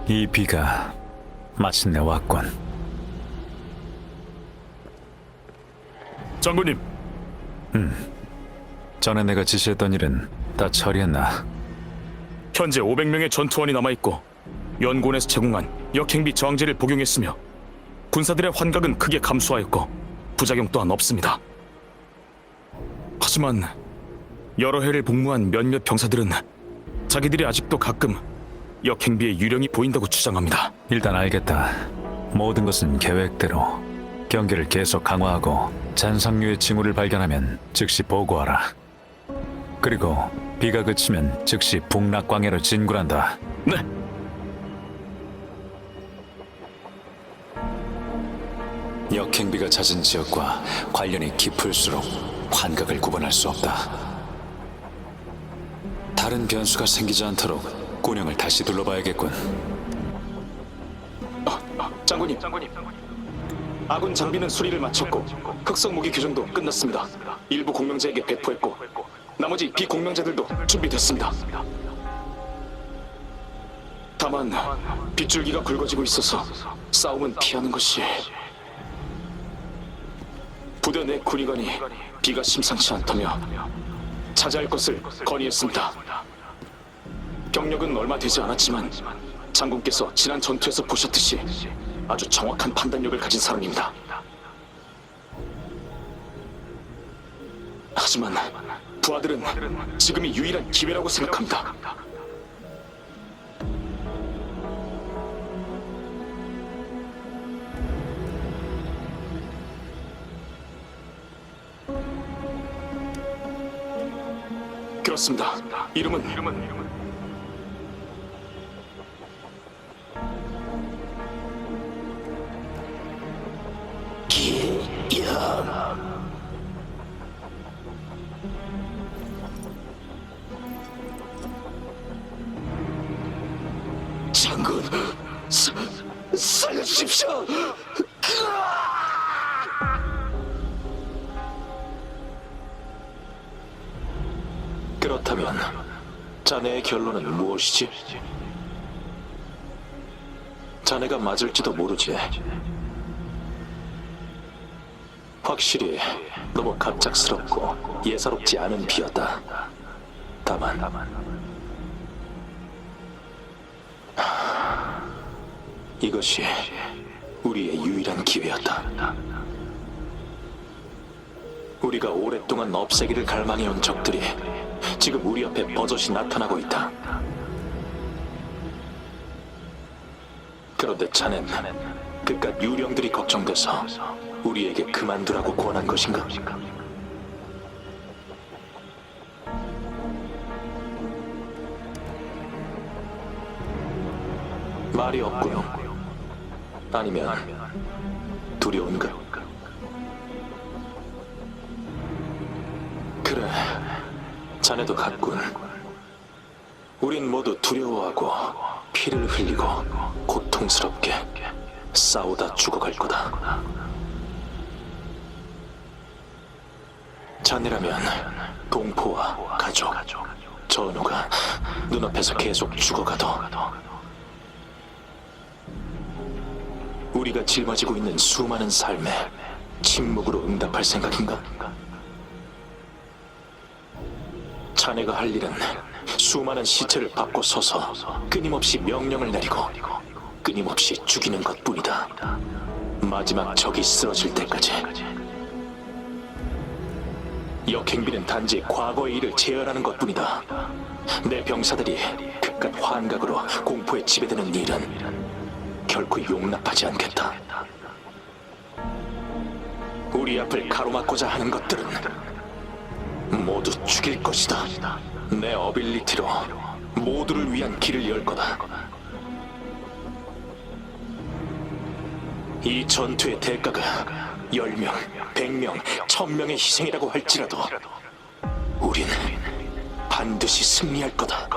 이 비가 마침내 왔군. 장군님, 전에 내가 지시했던 일은 다 처리했나? 현재 500명의 전투원이 남아있고 연곤에서 제공한 역행비 저항제를 복용했으며 군사들의 환각은 크게 감소하였고 부작용 또한 없습니다. 하지만 여러 해를 복무한 몇몇 병사들은 자기들이 아직도 가끔 역행비의 유령이 보인다고 주장합니다. 일단 알겠다. 모든 것은 계획대로. 경계를 계속 강화하고 잔상류의 징후를 발견하면 즉시 보고하라. 그리고 비가 그치면 즉시 북락광해로 진군한다. 네, 역행비가 잦은 지역과 관련이 깊을수록 환각을 구분할 수 없다. 다른 변수가 생기지 않도록 꾼형을 다시 둘러봐야겠군. 장군님. 아군 장비는 수리를 마쳤고 흑성 무기 교정도 끝났습니다. 일부 공명자에게 배포했고 나머지 비공명자들도 준비됐습니다. 다만 빗줄기가 굵어지고 있어서 싸움은 피하는 것이... 부대 내 군의관이 비가 심상치 않다며 차지할 것을 건의했습니다. 경력은 얼마 되지 않았지만 장군께서 지난 전투에서 보셨듯이 아주 정확한 판단력을 가진 사람입니다. 하지만 부하들은 지금이 유일한 기회라고 생각합니다. 그렇습니다. 이름은 장군, 살려주십시오. 그렇다면 자네의 결론은 무엇이지? 자네가 맞을지도 모르지. 확실히 너무 갑작스럽고 예사롭지 않은 비였다. 다만 이것이 우리의 유일한 기회였다. 우리가 오랫동안 없애기를 갈망해온 적들이 지금 우리 앞에 버젓이 나타나고 있다. 그런데 자넨 그깟 유령들이 걱정돼서 우리에게 그만두라고 권한 것인가? 말이 없고요. 아니면 두려운가? 그래, 자네도 같군. 우린 모두 두려워하고 피를 흘리고 고통스럽게 싸우다 죽어갈 거다. 자네라면 동포와 가족, 전우가 눈앞에서 계속 죽어가도 우리가 짊어지고 있는 수많은 삶에 침묵으로 응답할 생각인가? 자네가 할 일은 수많은 시체를 밟고 서서 끊임없이 명령을 내리고 끊임없이 죽이는 것뿐이다. 마지막 적이 쓰러질 때까지. 역행비는 단지 과거의 일을 재현하는 것뿐이다. 내 병사들이 그깟 환각으로 공포에 지배되는 일은 결코 용납하지 않겠다. 우리 앞을 가로막고자 하는 것들은 모두 죽일 것이다. 내 어빌리티로 모두를 위한 길을 열 거다. 이 전투의 대가가 10명, 100명, 1000명의 희생이라고 할지라도 우린 반드시 승리할 거다.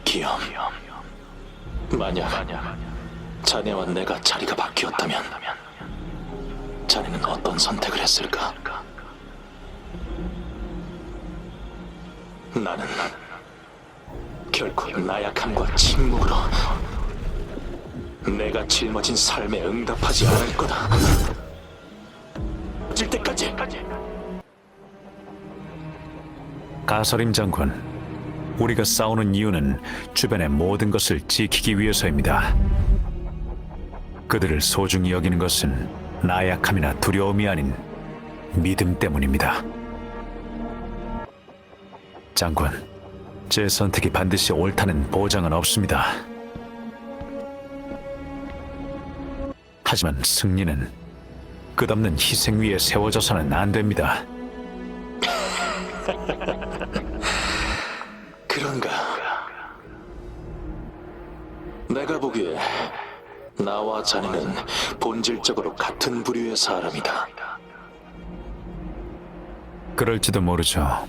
기염, 만약 자네와 내가 자리가 바뀌었다면 자네는 어떤 선택을 했을까? 나는 결코 나약함과 침묵으로 내가 짊어진 삶에 응답하지 않을 거다. 질 때까지. 가서림 장군, 우리가 싸우는 이유는 주변의 모든 것을 지키기 위해서입니다. 그들을 소중히 여기는 것은 나약함이나 두려움이 아닌 믿음 때문입니다. 장군, 제 선택이 반드시 옳다는 보장은 없습니다. 하지만 승리는 끝없는 희생 위에 세워져서는 안 됩니다. 그런가? 내가 보기에 나와 자네는 본질적으로 같은 부류의 사람이다. 그럴지도 모르죠.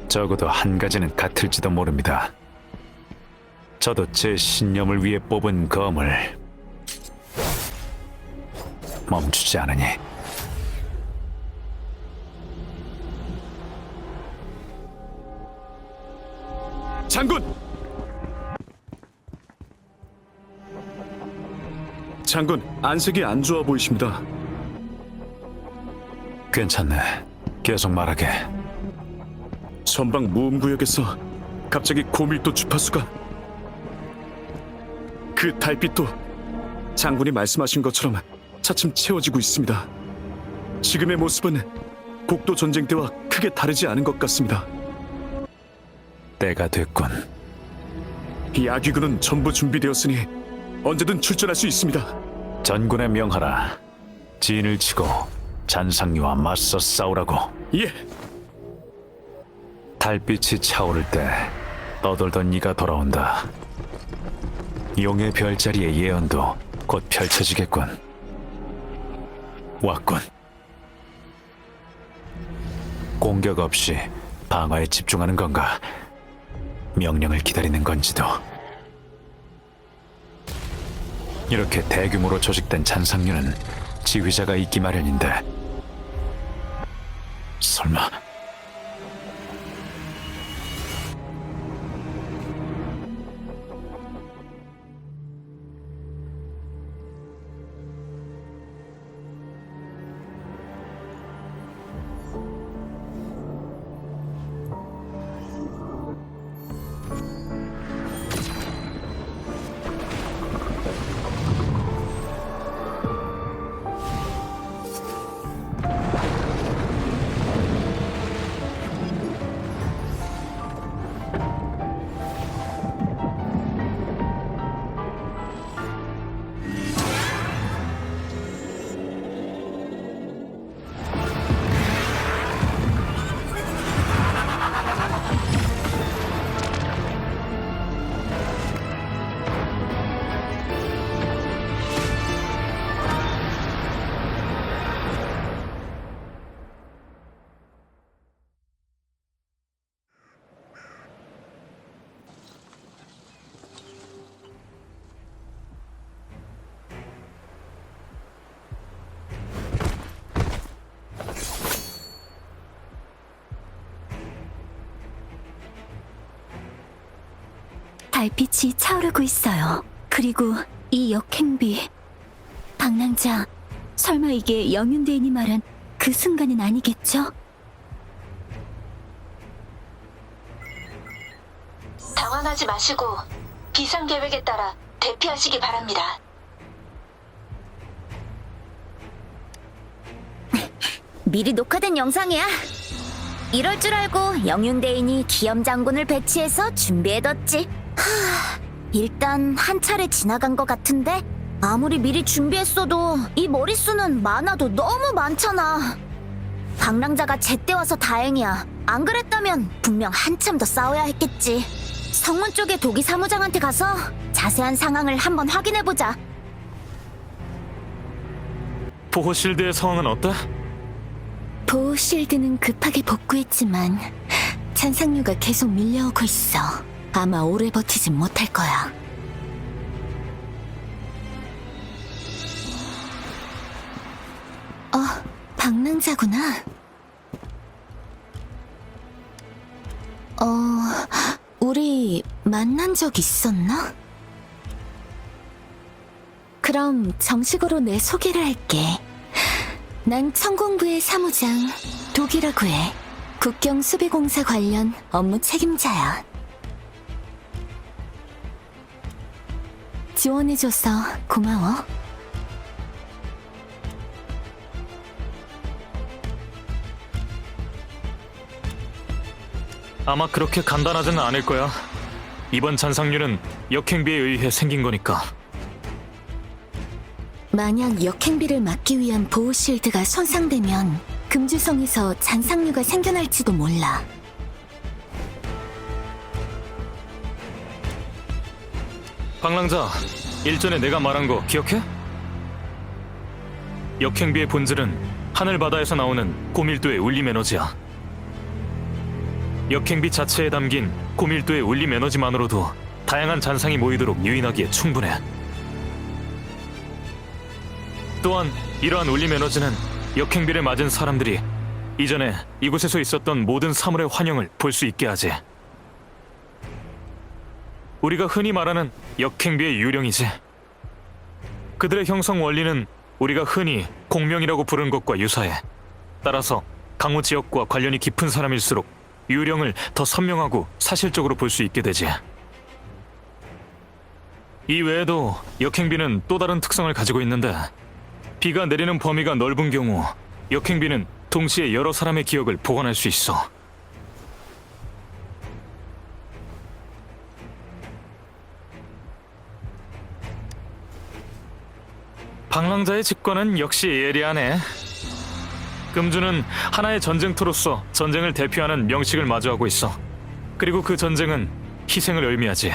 적어도 한 가지는 같을지도 모릅니다. 저도 제 신념을 위해 뽑은 검을 멈추지 않으니. 장군! 장군, 안색이 안 좋아 보이십니다. 괜찮네. 계속 말하게. 전방 무음구역에서 갑자기 고밀도 주파수가, 그 달빛도 장군이 말씀하신 것처럼 차츰 채워지고 있습니다. 지금의 모습은 곡도 전쟁 때와 크게 다르지 않은 것 같습니다. 때가 됐군. 야귀군은 전부 준비되었으니 언제든 출전할 수 있습니다. 전군에 명하라. 진을 치고 잔상류와 맞서 싸우라고. 예, 달빛이 차오를 때 떠돌던 네가 돌아온다. 용의 별자리의 예언도 곧 펼쳐지겠군. 왔군. 공격 없이 방어에 집중하는 건가? 명령을 기다리는 건지도. 이렇게 대규모로 조직된 잔상류는 지휘자가 있기 마련인데 설마 달빛이 차오르고 있어요. 그리고 이 역행비, 방랑자, 설마 이게 영윤대인이 말한 그 순간은 아니겠죠? 당황하지 마시고 비상계획에 따라 대피하시기 바랍니다. 미리 녹화된 영상이야. 이럴 줄 알고 영윤대인이 기염 장군을 배치해서 준비해뒀지. 일단 한 차례 지나간 것 같은데 아무리 미리 준비했어도 이 머릿수는 많아도 너무 많잖아. 방랑자가 제때 와서 다행이야. 안 그랬다면 분명 한참 더 싸워야 했겠지. 성문 쪽에 도기 사무장한테 가서 자세한 상황을 한번 확인해보자. 보호 실드의 상황은 어때? 보호 실드는 급하게 복구했지만 잔상류가 계속 밀려오고 있어. 아마 오래 버티진 못할 거야. 방랑자구나. 만난 적 있었나? 그럼 정식으로 내 소개를 할게. 난 천공부의 사무장 독이라고 해. 국경 수비공사 관련 업무 책임자야. 지원해줘서 고마워. 아마 그렇게 간단하지는 않을 거야. 이번 잔상률은 역행비에 의해 생긴 거니까. 만약 역행비를 막기 위한 보호 실드가 손상되면 금주성에서 잔상류가 생겨날지도 몰라. 방랑자, 일전에 내가 말한 거 기억해? 역행비의 본질은 하늘바다에서 나오는 고밀도의 울림 에너지야. 역행비 자체에 담긴 고밀도의 울림 에너지만으로도 다양한 잔상이 모이도록 유인하기에 충분해. 또한 이러한 울림 에너지는 역행비를 맞은 사람들이 이전에 이곳에서 있었던 모든 사물의 환영을 볼 수 있게 하지. 우리가 흔히 말하는 역행비의 유령이지. 그들의 형성 원리는 우리가 흔히 공명이라고 부르는 것과 유사해. 따라서 강호 지역과 관련이 깊은 사람일수록 유령을 더 선명하고 사실적으로 볼 수 있게 되지. 이 외에도 역행비는 또 다른 특성을 가지고 있는데, 비가 내리는 범위가 넓은 경우 역행비는 동시에 여러 사람의 기억을 복원할 수 있어. 방랑자의 직관은 역시 예리하네. 금주는 하나의 전쟁터로서 전쟁을 대표하는 명식을 마주하고 있어. 그리고 그 전쟁은 희생을 의미하지.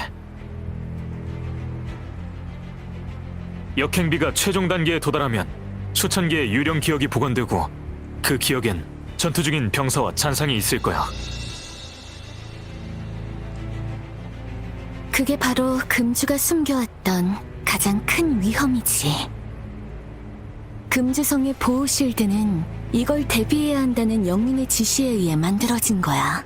역행비가 최종 단계에 도달하면 수천 개의 유령 기억이 복원되고 그 기억엔 전투 중인 병사와 잔상이 있을 거야. 그게 바로 금주가 숨겨왔던 가장 큰 위험이지. 금주성의 보호 실드는 이걸 대비해야 한다는 영민의 지시에 의해 만들어진 거야.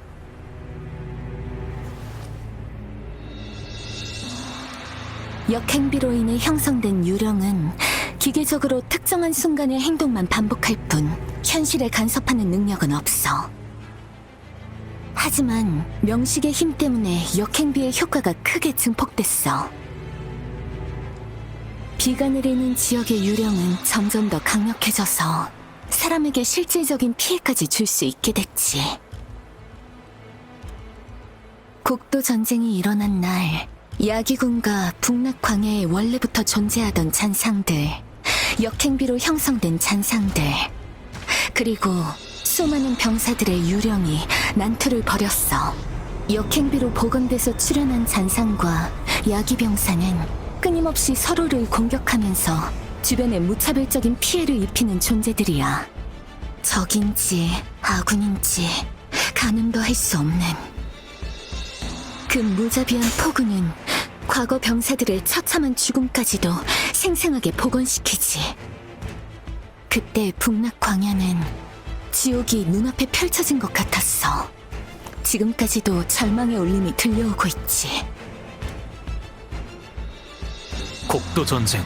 역행비로 인해 형성된 유령은 기계적으로 특정한 순간의 행동만 반복할 뿐 현실에 간섭하는 능력은 없어. 하지만 명식의 힘 때문에 역행비의 효과가 크게 증폭됐어. 비가 내리는 지역의 유령은 점점 더 강력해져서 사람에게 실질적인 피해까지 줄 수 있게 됐지. 곡도 전쟁이 일어난 날, 야기군과 북락 광야에 원래부터 존재하던 잔상들, 역행비로 형성된 잔상들, 그리고 수많은 병사들의 유령이 난투를 벌였어. 역행비로 복원돼서 출현한 잔상과 야기병사는 끊임없이 서로를 공격하면서 주변에 무차별적인 피해를 입히는 존재들이야. 적인지 아군인지 가늠도 할 수 없는. 그 무자비한 폭우는 과거 병사들의 처참한 죽음까지도 생생하게 복원시키지. 그때 북락 광야는 지옥이 눈앞에 펼쳐진 것 같았어. 지금까지도 절망의 울림이 들려오고 있지. 곡도 전쟁.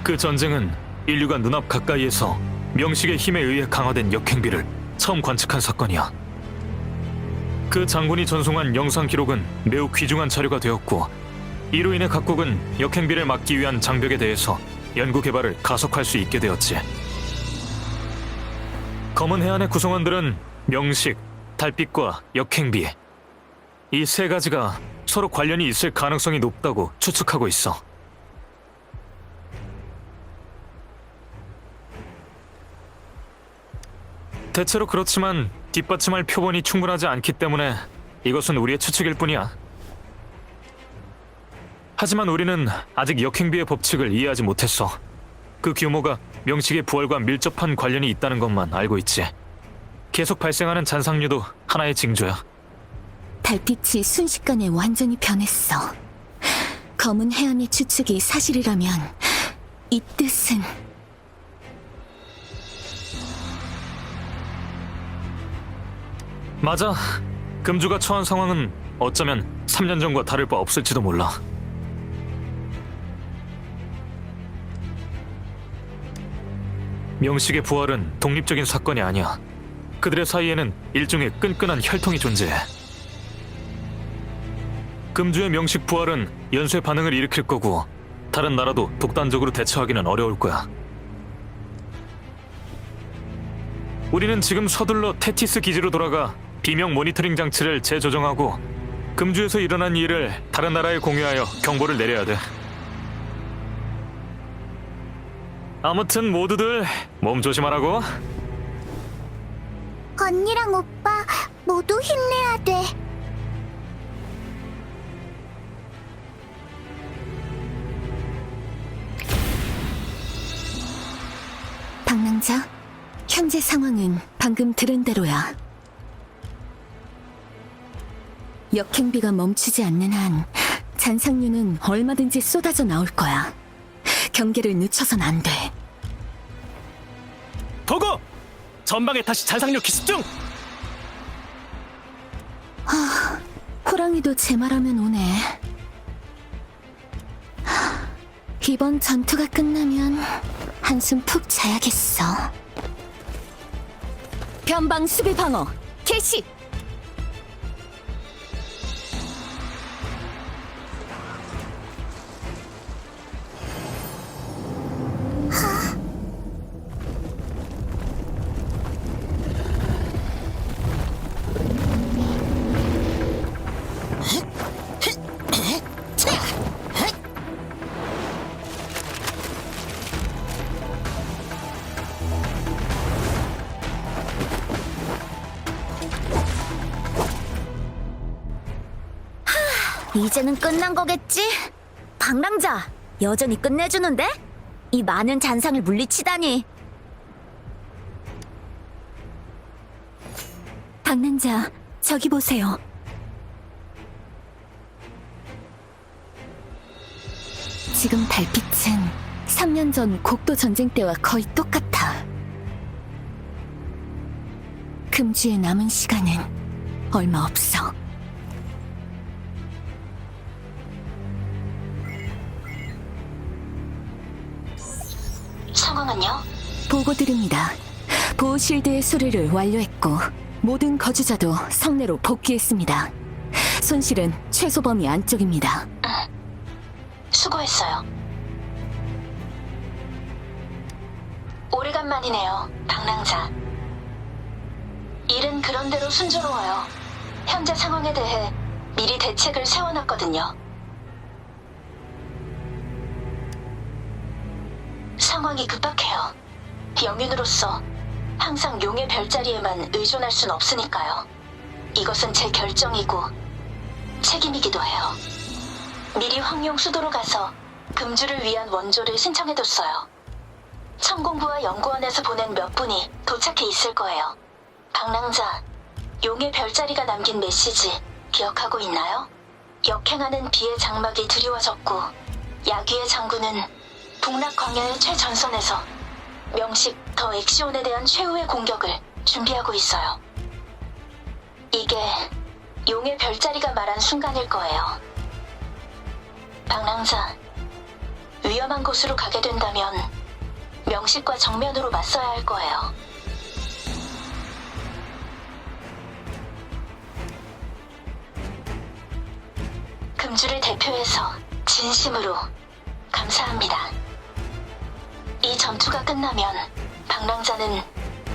그 전쟁은 인류가 눈앞 가까이에서 명식의 힘에 의해 강화된 역행비를 처음 관측한 사건이야. 그 장군이 전송한 영상 기록은 매우 귀중한 자료가 되었고, 이로 인해 각국은 역행비를 막기 위한 장벽에 대해서 연구 개발을 가속할 수 있게 되었지. 검은 해안의 구성원들은 명식, 달빛과 역행비, 이 세 가지가 서로 관련이 있을 가능성이 높다고 추측하고 있어. 대체로 그렇지만 뒷받침할 표본이 충분하지 않기 때문에 이것은 우리의 추측일 뿐이야. 하지만 우리는 아직 역행비의 법칙을 이해하지 못했어. 그 규모가 명식의 부활과 밀접한 관련이 있다는 것만 알고 있지. 계속 발생하는 잔상류도 하나의 징조야. 달빛이 순식간에 완전히 변했어. 검은 해안의 추측이 사실이라면 이 뜻은 맞아. 금주가 처한 상황은 어쩌면 3년 전과 다를 바 없을지도 몰라. 명식의 부활은 독립적인 사건이 아니야. 그들의 사이에는 일종의 끈끈한 혈통이 존재해. 금주의 명식 부활은 연쇄 반응을 일으킬 거고 다른 나라도 독단적으로 대처하기는 어려울 거야. 우리는 지금 서둘러 테티스 기지로 돌아가 비명 모니터링 장치를 재조정하고 금주에서 일어난 일을 다른 나라에 공유하여 경보를 내려야 돼. 아무튼 모두들 몸 조심하라고. 언니랑 오빠 모두 힘내야 돼. 방랑자, 현재 상황은 방금 들은 대로야. 역행비가 멈추지 않는 한 잔상류는 얼마든지 쏟아져 나올 거야. 경계를 늦춰선 안 돼. 보고! 전방에 다시 잔상력 기습 중! 호랑이도 제 말하면 오네. 이번 전투가 끝나면 한숨 푹 자야겠어. 변방 수비 방어 개시! 이제는 끝난 거겠지? 방랑자, 여전히 끝내주는데? 이 많은 잔상을 물리치다니. 방랑자, 저기 보세요. 지금 달빛은 3년 전 곡도 전쟁 때와 거의 똑같아. 금주에 남은 시간은 얼마 없어. 상황은요? 보고 드립니다. 보호실드의 수리를 완료했고 모든 거주자도 성내로 복귀했습니다. 손실은 최소 범위 안쪽입니다. 수고했어요. 오래간만이네요, 방랑자. 일은 그런대로 순조로워요. 현재 상황에 대해 미리 대책을 세워놨거든요. 상황이 급박해요. 영윤으로서 항상 용의 별자리에만 의존할 순 없으니까요. 이것은 제 결정이고 책임이기도 해요. 미리 황룡 수도로 가서 금주를 위한 원조를 신청해뒀어요. 천공부와 연구원에서 보낸 몇 분이 도착해 있을 거예요. 방랑자, 용의 별자리가 남긴 메시지 기억하고 있나요? 역행하는 비의 장막이 드리워졌고 야귀의 장군은 북락 광야의 최전선에서 명식 더 엑시온에 대한 최후의 공격을 준비하고 있어요. 이게 용의 별자리가 말한 순간일 거예요. 방랑자, 위험한 곳으로 가게 된다면 명식과 정면으로 맞서야 할 거예요. 금주를 대표해서 진심으로 감사합니다. 이 전투가 끝나면 방랑자는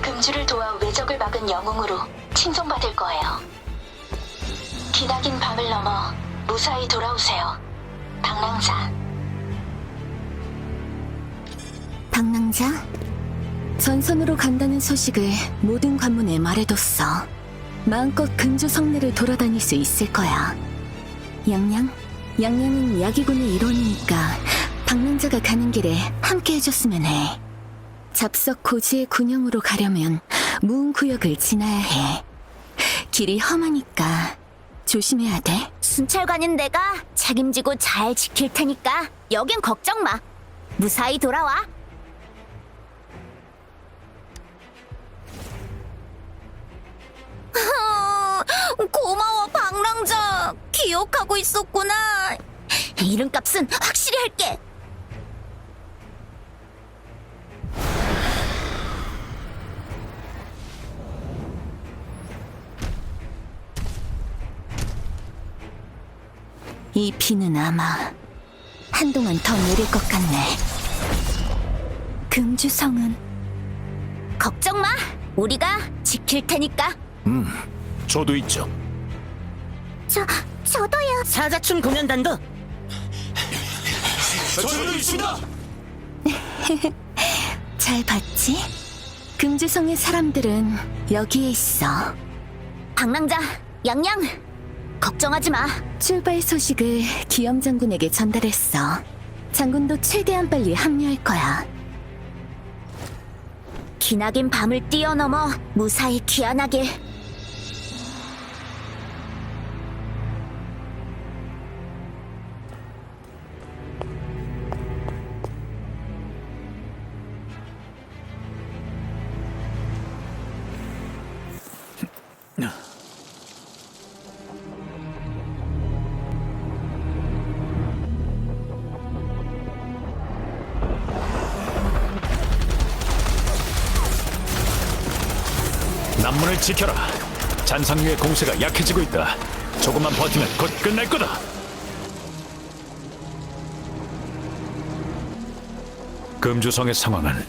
금주를 도와 외적을 막은 영웅으로 칭송받을 거예요. 기나긴 밤을 넘어 무사히 돌아오세요, 방랑자. 방랑자, 전선으로 간다는 소식을 모든 관문에 말해뒀어. 마음껏 금주 성내를 돌아다닐 수 있을 거야. 양양은 야기군의 일원이니까 방랑자가 가는 길에 함께 해줬으면 해. 잡석 고지의 군영으로 가려면 무은구역을 지나야 해. 길이 험하니까 조심해야 돼. 순찰관인 내가 책임지고 잘 지킬 테니까 여긴 걱정 마. 무사히 돌아와. 고마워, 방랑자. 기억하고 있었구나. 이름값은 확실히 할게. 이 비는 아마 한동안 더 내릴 것 같네. 금주성은 걱정 마. 우리가 지킬 테니까. 저도 있죠. 저도요. 사자춤 공연단도 저도 있습니다. 잘 봤지? 금주성의 사람들은 여기에 있어. 방랑자, 양양. 걱정하지 마. 출발 소식을 기염 장군에게 전달했어. 장군도 최대한 빨리 합류할 거야. 기나긴 밤을 뛰어넘어 무사히 귀환하길. 남문을 지켜라. 잔상류의 공세가 약해지고 있다. 조금만 버티면 곧 끝날 거다. 금주성의 상황은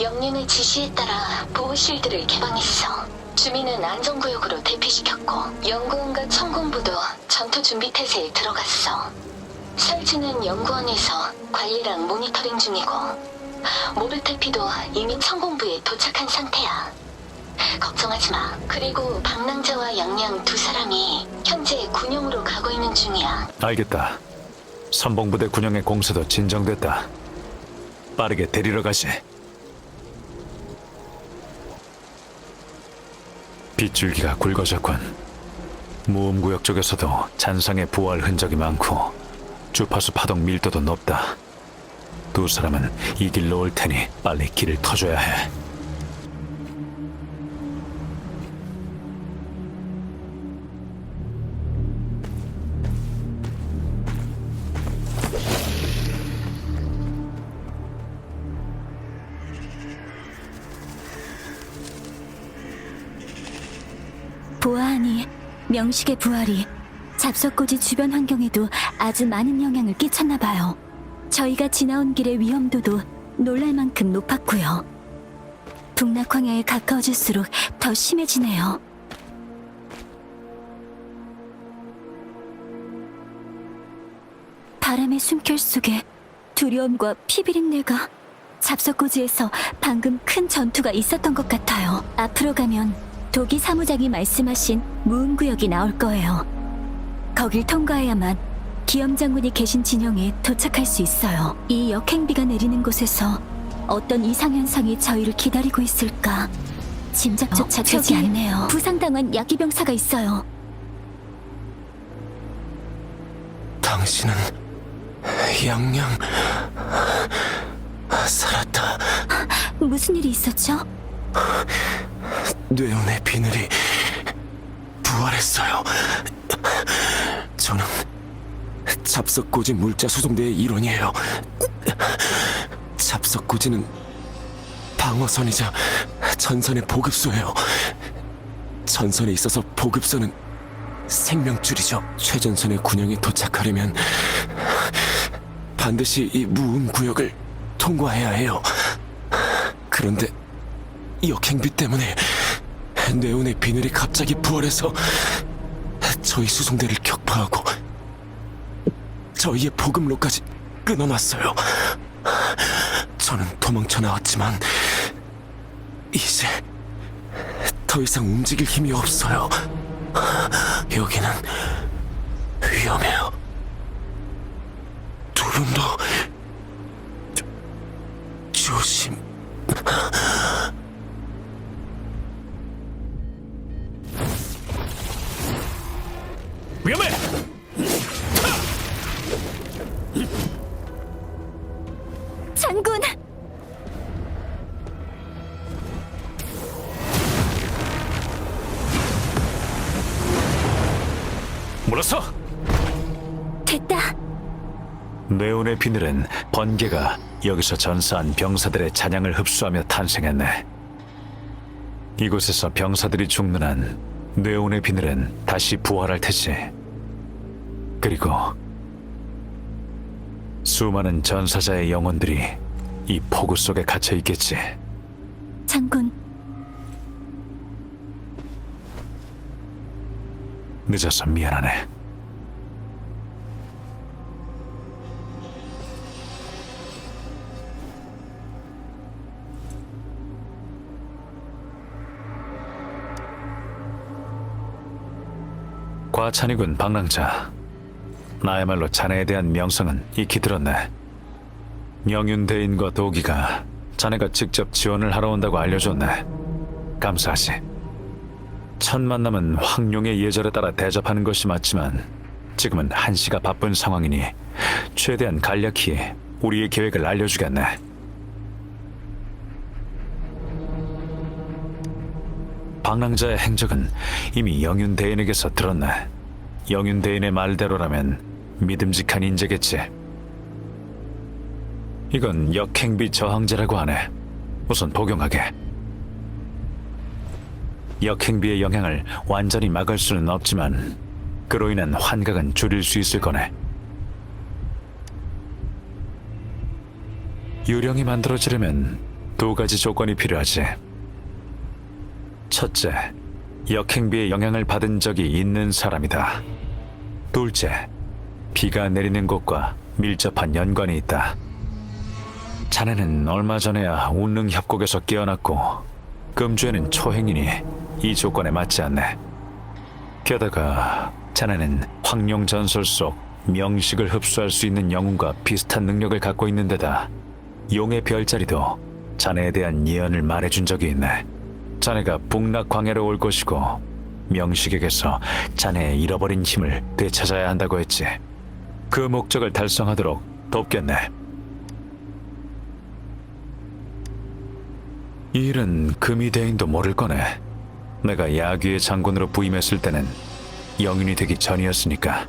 영령의 지시에 따라 보호실드를 개방했어. 주민은 안전구역으로 대피시켰고 연구원과 천군부도 전투 준비 태세에 들어갔어. 설치는 연구원에서 관리랑 모니터링 중이고 모르테피도 이미 천군부에 도착한 상태야. 걱정하지 마. 그리고 방랑자와 양양 두 사람이 현재 군용으로 가고 있는 중이야. 알겠다. 선봉부대 군영의 공세도 진정됐다. 빠르게 데리러 가지. 빗줄기가 굵어졌군. 무음구역 쪽에서도 잔상의 부활 흔적이 많고 주파수 파동 밀도도 높다. 두 사람은 이 길로 올 테니 빨리 길을 터줘야 해. 보아하니 명식의 부활이 잡석고지 주변 환경에도 아주 많은 영향을 끼쳤나 봐요. 저희가 지나온 길의 위험도도 놀랄 만큼 높았고요. 북락황야에 가까워질수록 더 심해지네요. 바람의 숨결 속에 두려움과 피비린내가 잡석고지에서 방금 큰 전투가 있었던 것 같아요. 앞으로 가면 도기 사무장이 말씀하신 무음구역이 나올 거예요. 거길 통과해야만 기염 장군이 계신 진영에 도착할 수 있어요. 이 역행비가 내리는 곳에서 어떤 이상현상이 저희를 기다리고 있을까 짐작조차 되지 않네요. 부상당한 야기병사가 있어요. 당신은 양양 살았다. 무슨 일이 있었죠? 뇌운의 비늘이 부활했어요. 저는 잡석고지 물자 수송대의 일원이에요. 잡석고지는 방어선이자 전선의 보급소예요. 전선에 있어서 보급소는 생명줄이죠. 최전선의 군영에 도착하려면 반드시 이 무음 구역을 통과해야 해요. 그런데 역행비 때문에 뇌운의 비늘이 갑자기 부활해서 저희 수송대를 격파하고 저희의 보급로까지 끊어놨어요. 저는 도망쳐 나왔지만 이제 더 이상 움직일 힘이 없어요. 여기는 위험해요. 두 분도 조심. 위험해! 장군! 됐다. 뇌운의 비늘은 번개가 여기서 전사한 병사들의 잔향을 흡수하며 탄생했네. 이곳에서 병사들이 죽는 한 뇌운의 비늘은 다시 부활할 테지. 그리고 수많은 전사자의 영혼들이 이 폭우 속에 갇혀 있겠지. 장군, 늦어서 미안하네. 과찬이군 방랑자. 나야말로 자네에 대한 명성은 익히 들었네. 명윤대인과 도기가 자네가 직접 지원을 하러 온다고 알려줬네. 감사하지. 첫 만남은 황룡의 예절에 따라 대접하는 것이 맞지만 지금은 한시가 바쁜 상황이니 최대한 간략히 우리의 계획을 알려주겠네. 방랑자의 행적은 이미 영윤대인에게서 들었네. 영윤대인의 말대로라면 믿음직한 인재겠지. 이건 역행비 저항제라고 하네. 우선 복용하게. 역행비의 영향을 완전히 막을 수는 없지만 그로 인한 환각은 줄일 수 있을 거네. 유령이 만들어지려면 두 가지 조건이 필요하지. 첫째, 역행비의 영향을 받은 적이 있는 사람이다. 둘째, 비가 내리는 곳과 밀접한 연관이 있다. 자네는 얼마 전에야 운릉 협곡에서 깨어났고 금주에는 초행이니 이 조건에 맞지 않네. 게다가 자네는 황룡 전설 속 명식을 흡수할 수 있는 영웅과 비슷한 능력을 갖고 있는 데다 용의 별자리도 자네에 대한 예언을 말해준 적이 있네. 자네가 북락 광야로 올 것이고 명식에게서 자네의 잃어버린 힘을 되찾아야 한다고 했지. 그 목적을 달성하도록 돕겠네. 이 일은 금이대인도 모를 거네. 내가 야귀의 장군으로 부임했을 때는 영윤이 되기 전이었으니까.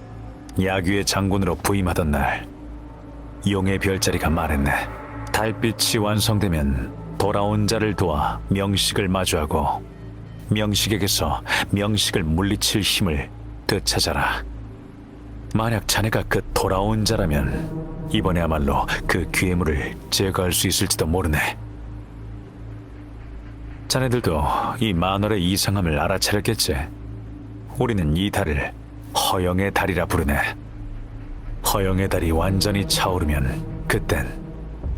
야귀의 장군으로 부임하던 날 용의 별자리가 말했네. 달빛이 완성되면 돌아온 자를 도와 명식을 마주하고 명식에게서 명식을 물리칠 힘을 되찾아라. 만약 자네가 그 돌아온 자라면 이번에야말로 그 괴물을 제거할 수 있을지도 모르네. 자네들도 이 만월의 이상함을 알아차렸겠지. 우리는 이 달을 허영의 달이라 부르네. 허영의 달이 완전히 차오르면 그땐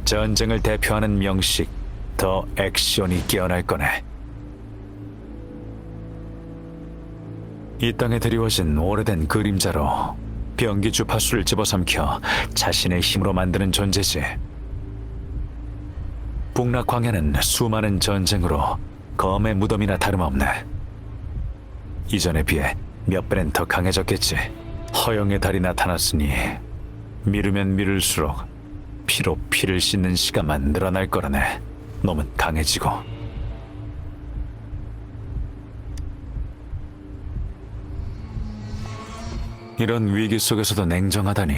전쟁을 대표하는 명식 더 액션이 깨어날 거네. 이 땅에 드리워진 오래된 그림자로 병기 주파수를 집어삼켜 자신의 힘으로 만드는 존재지. 북락 광야는 수많은 전쟁으로 검의 무덤이나 다름없네. 이전에 비해 몇 배는 더 강해졌겠지. 허영의 달이 나타났으니 미루면 미룰수록 피로 피를 씻는 시간만 늘어날 거라네. 놈은 강해지고. 이런 위기 속에서도 냉정하다니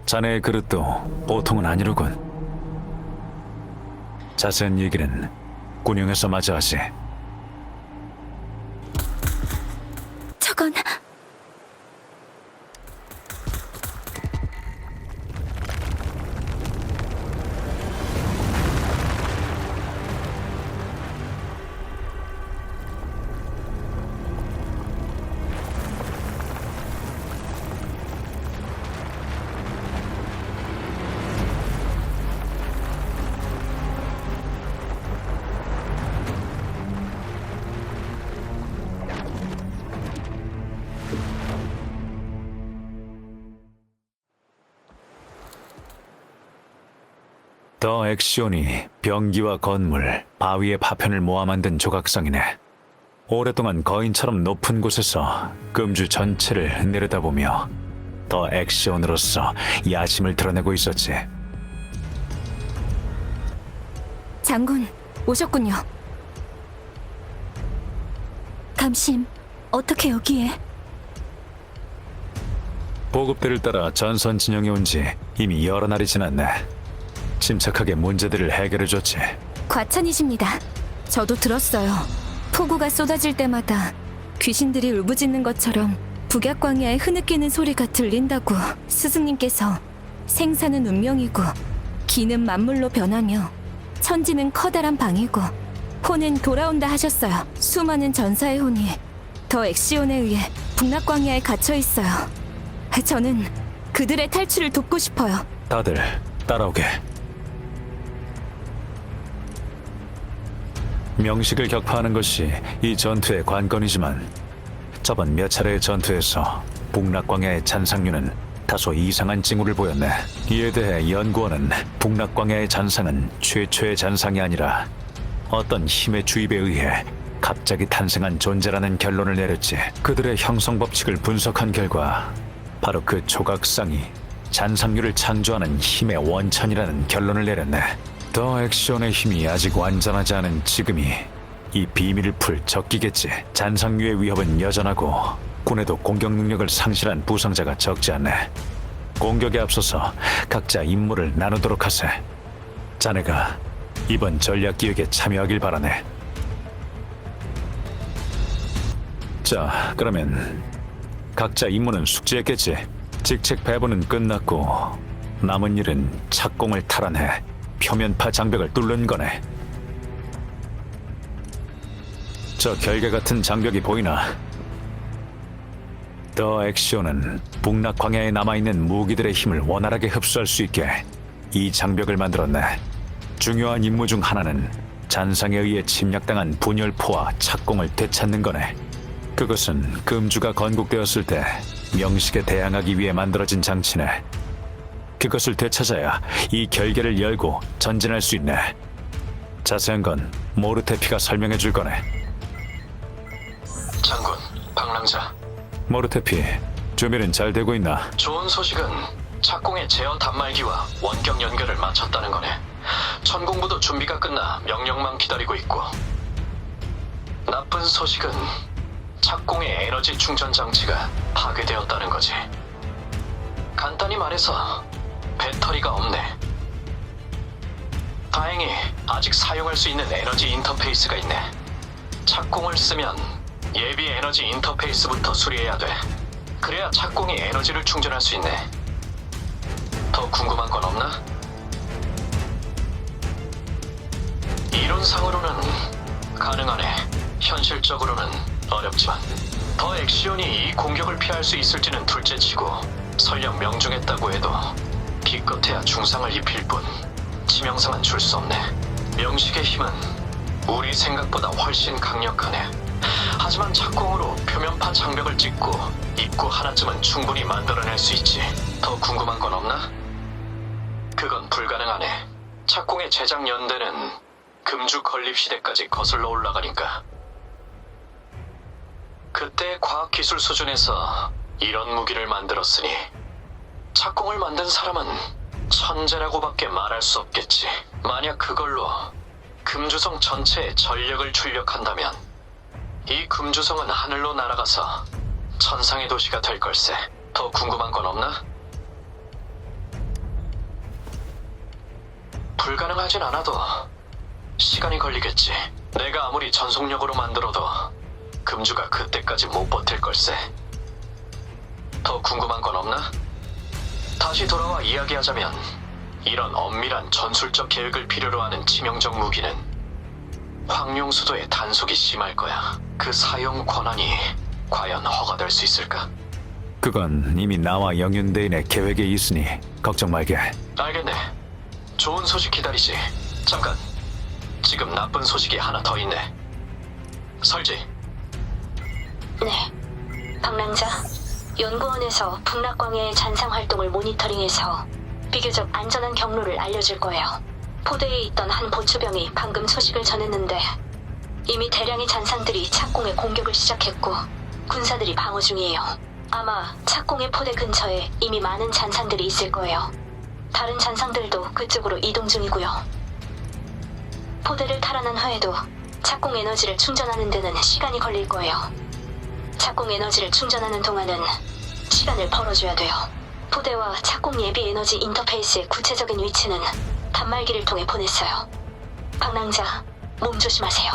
자네의 그릇도 보통은 아니로군. 자세한 얘기는 군용에서 마저 하지. 저건 더 액션이 병기와 건물, 바위의 파편을 모아 만든 조각상이네. 오랫동안 거인처럼 높은 곳에서 금주 전체를 내려다보며 더 액션으로서 야심을 드러내고 있었지. 장군 오셨군요. 감심, 어떻게 여기에? 보급대를 따라 전선 진영에 온 지 이미 여러 날이 지났네. 침착하게 문제들을 해결해줬지. 과찬이십니다. 저도 들었어요. 폭우가 쏟아질 때마다 귀신들이 울부짖는 것처럼 북약광야에 흐느끼는 소리가 들린다고 스승님께서 생사는 운명이고 기는 만물로 변하며 천지는 커다란 방이고 혼은 돌아온다 하셨어요. 수많은 전사의 혼이 더 엑시온에 의해 북락광야에 갇혀 있어요. 저는 그들의 탈출을 돕고 싶어요. 다들 따라오게. 명식을 격파하는 것이 이 전투의 관건이지만 저번 몇 차례의 전투에서 북락광야의 잔상류는 다소 이상한 징후를 보였네. 이에 대해 연구원은 북락광야의 잔상은 최초의 잔상이 아니라 어떤 힘의 주입에 의해 갑자기 탄생한 존재라는 결론을 내렸지. 그들의 형성 법칙을 분석한 결과 바로 그 조각상이 잔상류를 창조하는 힘의 원천이라는 결론을 내렸네. 더 액션의 힘이 아직 완전하지 않은 지금이 이 비밀을 풀 적기겠지. 잔상류의 위협은 여전하고 군에도 공격 능력을 상실한 부상자가 적지 않네. 공격에 앞서서 각자 임무를 나누도록 하세. 자네가 이번 전략 기획에 참여하길 바라네. 자, 그러면 각자 임무는 숙지했겠지. 직책 배분은 끝났고 남은 일은 착공을 탈환해 표면파 장벽을 뚫는 거네. 저 결계 같은 장벽이 보이나? 더 액션은 북락 광야에 남아있는 무기들의 힘을 원활하게 흡수할 수 있게 이 장벽을 만들었네. 중요한 임무 중 하나는 잔상에 의해 침략당한 분열포와 착공을 되찾는 거네. 그것은 금주가 건국되었을 때 명식에 대항하기 위해 만들어진 장치네. 그것을 되찾아야 이 결계를 열고 전진할 수 있네. 자세한 건 모르테피가 설명해 줄 거네. 장군, 방랑자. 모르테피, 준비는 잘 되고 있나? 좋은 소식은 착공의 제어 단말기와 원격 연결을 마쳤다는 거네. 천공부도 준비가 끝나 명령만 기다리고 있고. 나쁜 소식은 착공의 에너지 충전 장치가 파괴되었다는 거지. 간단히 말해서 배터리가 없네. 다행히 아직 사용할 수 있는 에너지 인터페이스가 있네. 착공을 쓰면 예비 에너지 인터페이스부터 수리해야 돼. 그래야 착공이 에너지를 충전할 수 있네. 더 궁금한 건 없나? 이론상으로는 가능하네. 현실적으로는 어렵지만 더 엑시온이 이 공격을 피할 수 있을지는 둘째치고 설령 명중했다고 해도 기껏해야 중상을 입힐 뿐 치명상은 줄 수 없네. 명식의 힘은 우리 생각보다 훨씬 강력하네. 하지만 착공으로 표면파 장벽을 찍고 입구 하나쯤은 충분히 만들어낼 수 있지. 더 궁금한 건 없나? 그건 불가능하네. 착공의 제작 연대는 금주 건립 시대까지 거슬러 올라가니까. 그때 과학기술 수준에서 이런 무기를 만들었으니 착공을 만든 사람은 천재라고밖에 말할 수 없겠지. 만약 그걸로 금주성 전체에 전력을 출력한다면 이 금주성은 하늘로 날아가서 천상의 도시가 될 걸세. 더 궁금한 건 없나? 불가능하진 않아도 시간이 걸리겠지. 내가 아무리 전속력으로 만들어도 금주가 그때까지 못 버틸 걸세. 더 궁금한 건 없나? 다시 돌아와 이야기하자면 이런 엄밀한 전술적 계획을 필요로 하는 치명적 무기는 황룡수도의 단속이 심할 거야. 그 사용 권한이 과연 허가될 수 있을까? 그건 이미 나와 영윤대인의 계획에 있으니 걱정 말게. 알겠네. 좋은 소식 기다리지. 잠깐. 지금 나쁜 소식이 하나 더 있네. 설지. 네. 방랑자, 연구원에서 북락광야의 잔상 활동을 모니터링해서 비교적 안전한 경로를 알려줄 거예요. 포대에 있던 한 보추병이 방금 소식을 전했는데 이미 대량의 잔상들이 착공에 공격을 시작했고 군사들이 방어 중이에요. 아마 착공의 포대 근처에 이미 많은 잔상들이 있을 거예요. 다른 잔상들도 그쪽으로 이동 중이고요. 포대를 탈환한 후에도 착공 에너지를 충전하는 데는 시간이 걸릴 거예요. 착공 에너지를 충전하는 동안은 시간을 벌어줘야 돼요. 부대와 착공 예비 에너지 인터페이스의 구체적인 위치는 단말기를 통해 보냈어요. 방랑자, 몸 조심하세요.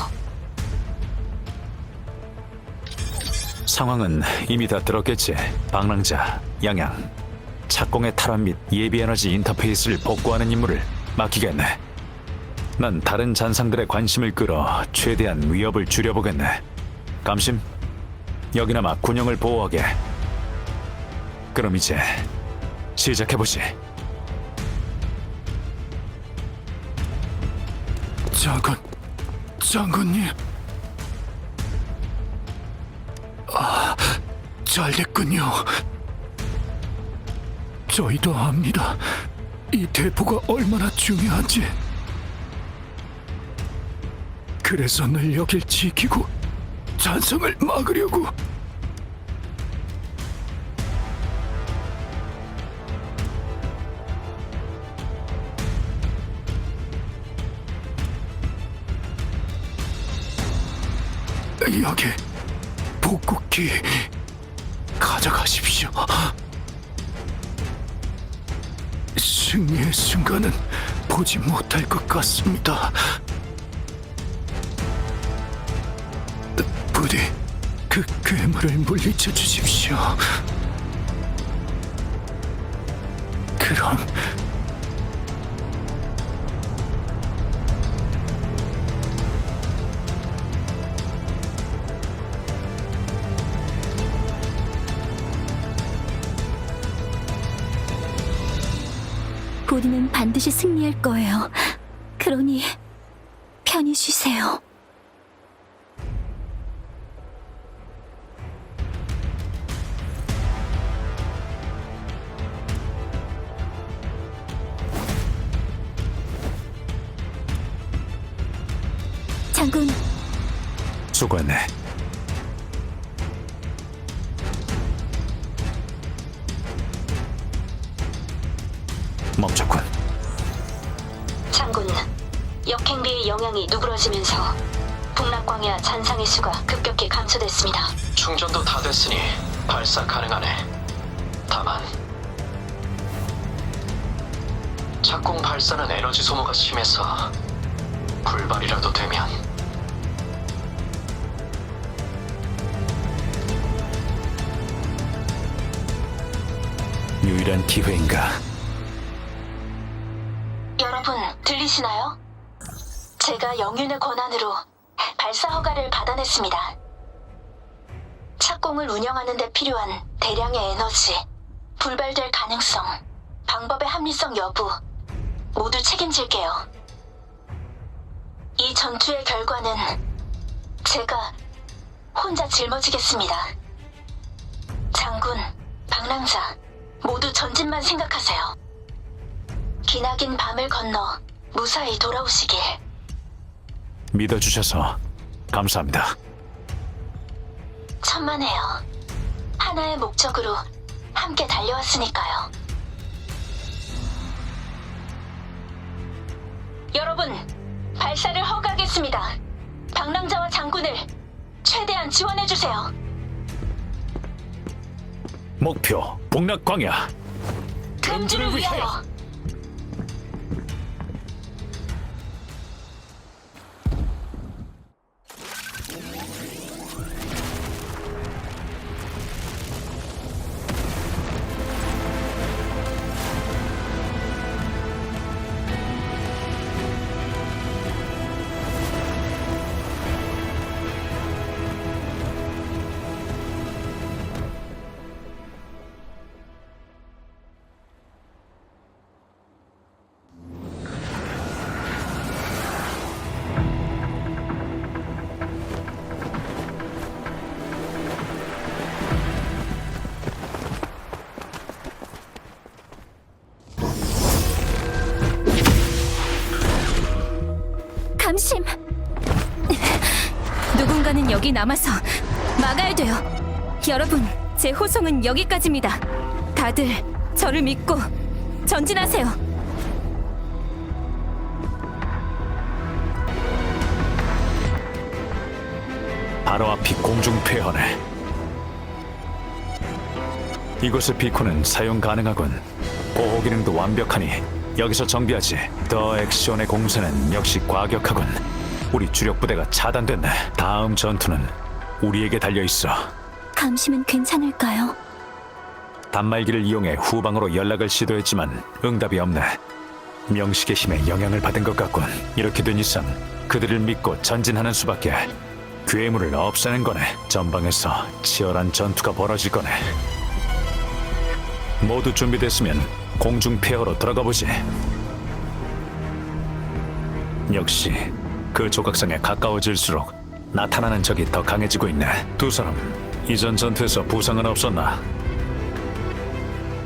상황은 이미 다 들었겠지. 방랑자, 양양. 착공의 탈환 및 예비 에너지 인터페이스를 복구하는 임무를 맡기겠네. 난 다른 잔상들의 관심을 끌어 최대한 위협을 줄여보겠네. 감심, 여기나마 군영을 보호하게. 그럼 이제 시작해보지. 장군님. 잘 됐군요. 저희도 압니다. 이 대포가 얼마나 중요한지. 그래서 늘 여길 지키고 잔성을 막으려고. 여기 복국기 가져가십시오. 승리의 순간은 보지 못할 것 같습니다. 부디 그 괴물을 물리쳐 주십시오. 그럼 우리는 반드시 승리할 거예요. 그러니 편히 쉬세요. 장군, 수고했네. 멈췄군. 장군, 역행비의 영향이 누그러지면서 북락광야 잔상의 수가 급격히 감소됐습니다. 충전도 다 됐으니 발사 가능하네. 다만 착공 발사는 에너지 소모가 심해서 불발이라도 되면 유일한 기회인가? 여러분, 들리시나요? 제가 영윤의 권한으로 발사 허가를 받아냈습니다. 착공을 운영하는 데 필요한 대량의 에너지, 불발될 가능성, 방법의 합리성 여부 모두 책임질게요. 이 전투의 결과는 제가 혼자 짊어지겠습니다. 장군, 방랑자, 모두 전진만 생각하세요. 기나긴 밤을 건너 무사히 돌아오시길. 믿어주셔서 감사합니다. 천만에요. 하나의 목적으로 함께 달려왔으니까요. 여러분, 발사를 허가하겠습니다. 방랑자와 장군을 최대한 지원해주세요. 목표 북락광야. 금주를 위하여. 감심! 누군가는 여기 남아서 막아야 돼요. 여러분, 제 호송은 여기까지입니다. 다들 저를 믿고 전진하세요. 바로 앞이 공중 폐허네. 이곳의 비코는 사용 가능하군. 보호 기능도 완벽하니 여기서 정비하지. 더 액션의 공세는 역시 과격하군. 우리 주력 부대가 차단됐네. 다음 전투는 우리에게 달려있어. 감시면 괜찮을까요? 단말기를 이용해 후방으로 연락을 시도했지만 응답이 없네. 명식의 힘에 영향을 받은 것 같군. 이렇게 된 이상 그들을 믿고 전진하는 수밖에. 괴물을 없애는 거네. 전방에서 치열한 전투가 벌어질 거네. 모두 준비됐으면 공중 폐허로 들어가 보지. 역시 그 조각상에 가까워질수록 나타나는 적이 더 강해지고 있네. 두 사람 이전 전투에서 부상은 없었나?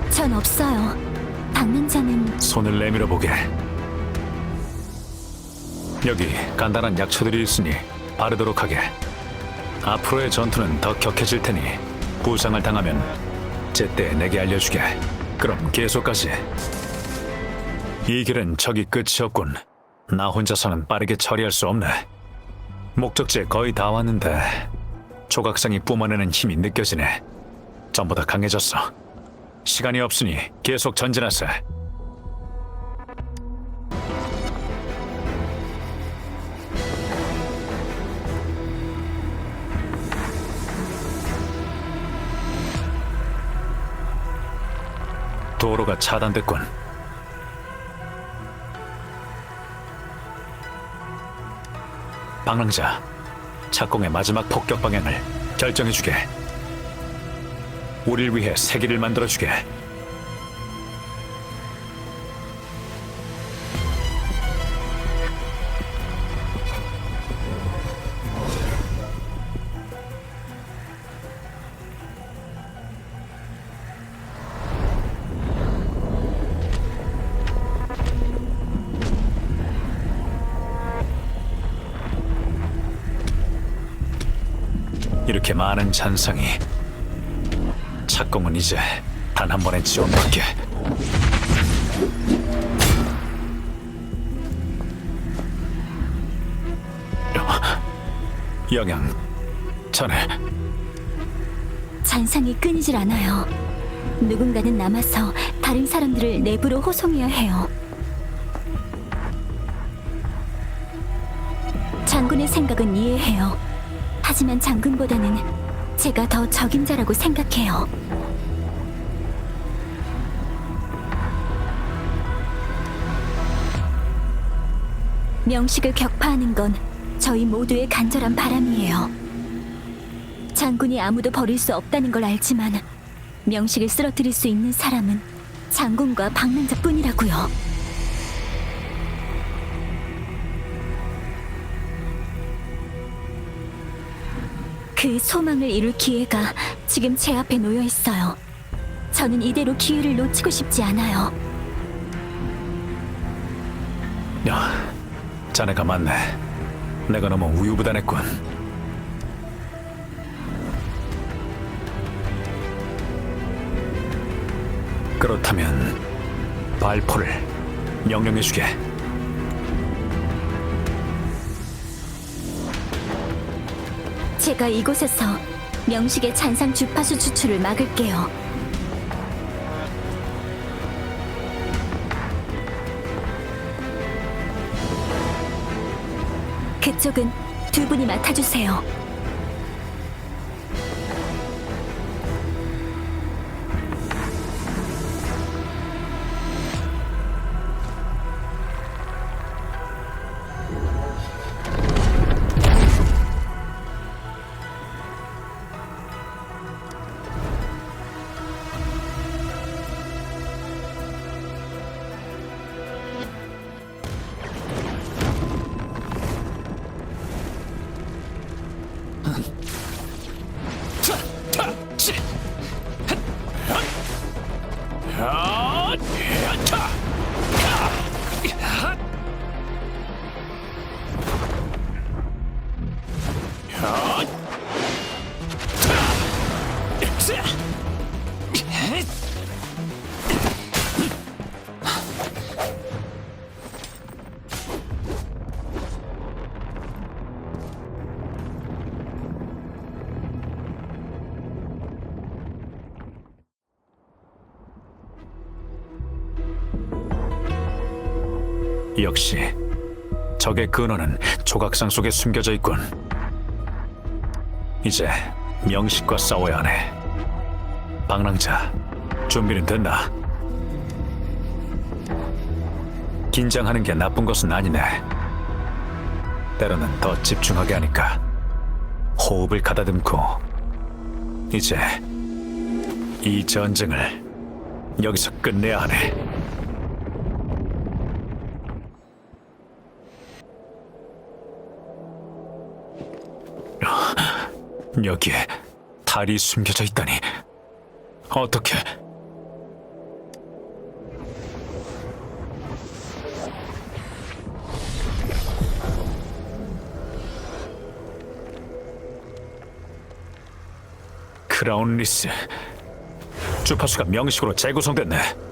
전 없어요. 방랑자는 손을 내밀어 보게. 여기 간단한 약초들이 있으니 바르도록 하게. 앞으로의 전투는 더 격해질 테니 부상을 당하면 제때 내게 알려주게. 그럼 계속하지. 이 길은 저기 끝이 없군. 나 혼자서는 빠르게 처리할 수 없네. 목적지에 거의 다 왔는데 조각상이 뿜어내는 힘이 느껴지네. 전보다 강해졌어. 시간이 없으니 계속 전진하세. 도로가 차단됐군. 방랑자, 착공의 마지막 폭격 방향을 결정해주게. 우릴 위해 세기를 만들어주게. 이렇게 많은 잔상이. 착공은 이제 단 한 번의 지원밖에. 영양, 자네. 잔상이 끊이질 않아요. 누군가는 남아서 다른 사람들을 내부로 호송해야 해요. 장군의 생각은 이해해요. 하지만 장군보다는 제가 더 적임자라고 생각해요. 명식을 격파하는 건 저희 모두의 간절한 바람이에요. 장군이 아무도 버릴 수 없다는 걸 알지만 명식을 쓰러뜨릴 수 있는 사람은 장군과 방랑자뿐이라고요. 그 소망을 이룰 기회가 지금 제 앞에 놓여 있어요. 저는 이대로 기회를 놓치고 싶지 않아요. 야, 자네가 맞네. 내가 너무 우유부단했군. 그렇다면 발포를 명령해주게. 제가 이곳에서 명식의 잔상 주파수 추출을 막을게요. 그쪽은 두 분이 맡아주세요. 역시 적의 근원은 조각상 속에 숨겨져 있군. 이제 명식과 싸워야 하네. 방랑자, 준비는 됐나? 긴장하는 게 나쁜 것은 아니네. 때로는 더 집중하게 하니까. 호흡을 가다듬고 이제 이 전쟁을 여기서 끝내야 하네. 여기에 달이 숨겨져 있다니. 어떻게? 크라운 리스. 주파수가 명식으로 재구성됐네.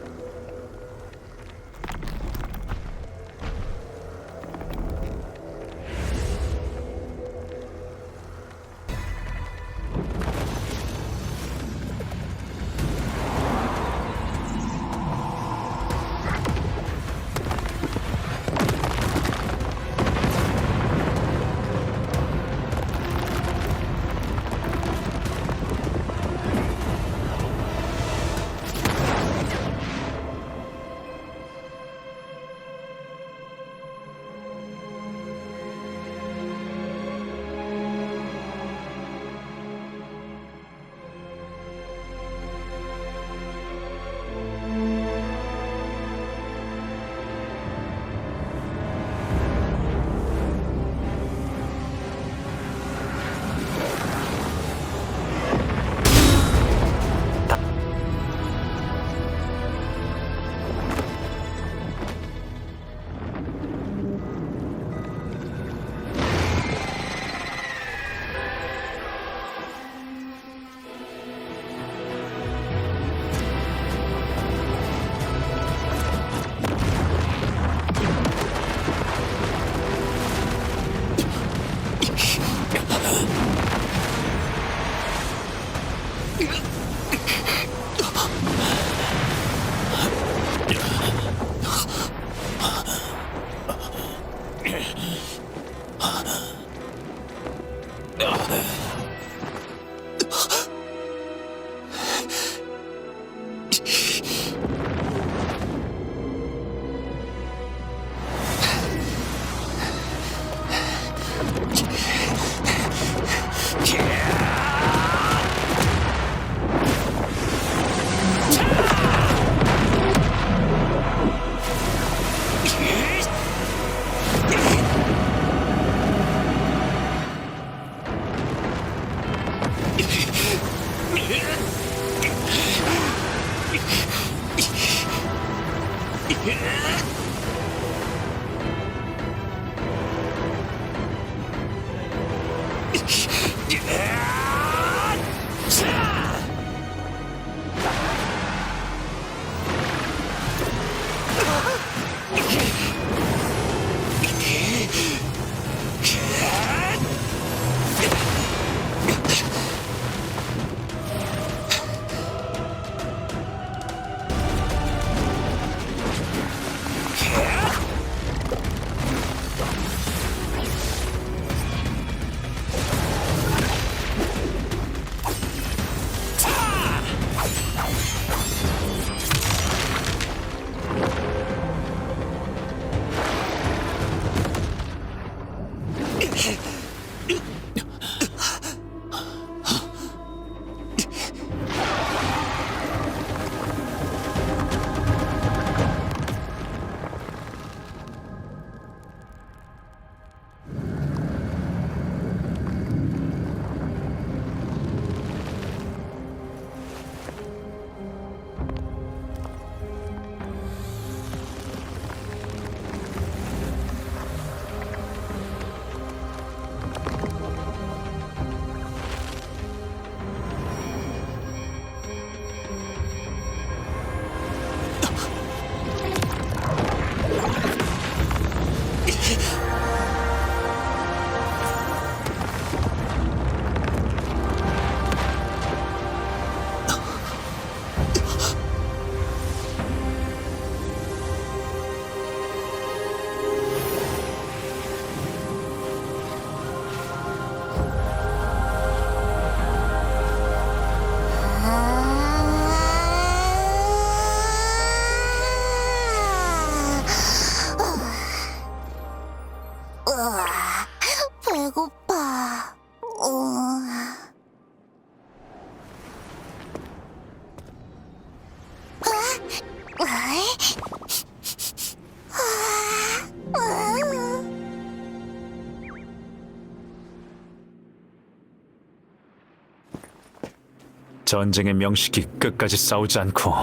전쟁의 명식이 끝까지 싸우지 않고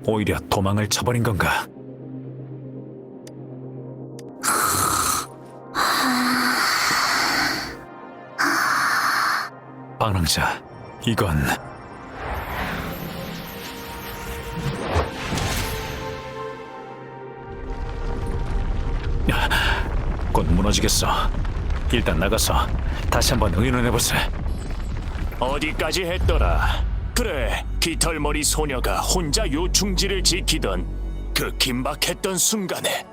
오히려 도망을 쳐버린 건가? 방랑자, 이건 곧 무너지겠어. 일단 나가서 다시 한번 의논해보세. 어디까지 했더라? 그래, 깃털머리 소녀가 혼자 요충지를 지키던 그 긴박했던 순간에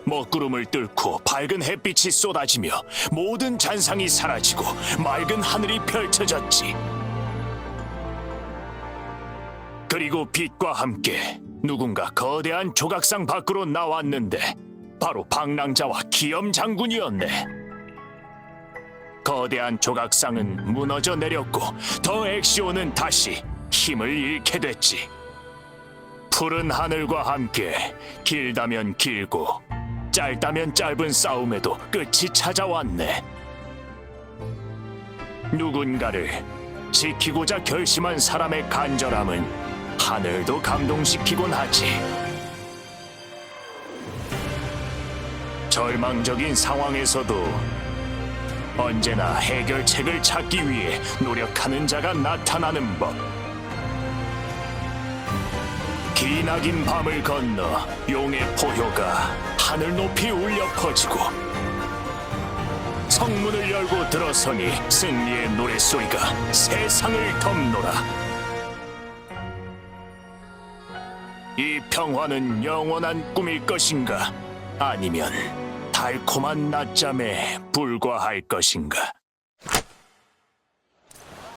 먹구름을 뚫고 밝은 햇빛이 쏟아지며 모든 잔상이 사라지고 맑은 하늘이 펼쳐졌지. 그리고 빛과 함께 누군가 거대한 조각상 밖으로 나왔는데 바로 방랑자와 기염 장군이었네. 거대한 조각상은 무너져 내렸고 더 엑시오는 다시 힘을 잃게 됐지. 푸른 하늘과 함께 길다면 길고 짧다면 짧은 싸움에도 끝이 찾아왔네. 누군가를 지키고자 결심한 사람의 간절함은 하늘도 감동시키곤 하지. 절망적인 상황에서도 언제나 해결책을 찾기 위해 노력하는 자가 나타나는 법. 기나긴 밤을 건너 용의 포효가 하늘 높이 울려 퍼지고 성문을 열고 들어서니 승리의 노랫소리가 세상을 덮노라. 이 평화는 영원한 꿈일 것인가? 아니면 달콤한 낮잠에 불과할 것인가?